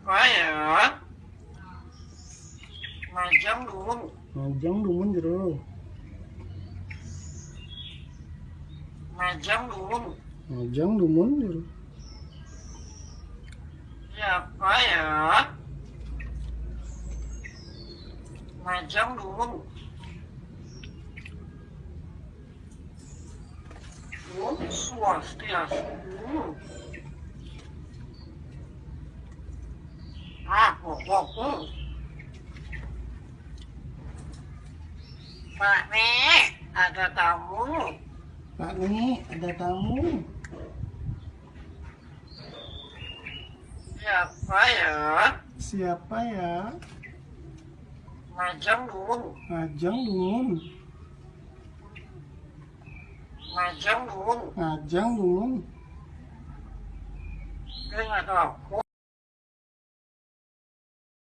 Siapa ya? Majang Dumun. Majang Dumun jero. Majang Dumun. Majang Dumun jero. Siapa ya? Majang Dumun. Swastiastu. Pokoknya. Pak nih, ada tamu. Pak nih, ada tamu. Siapa ya? Siapa ya? Majang Dumun. Majang Dumun. Majang Dumun. Majang Dumun. Dia nggak tahu.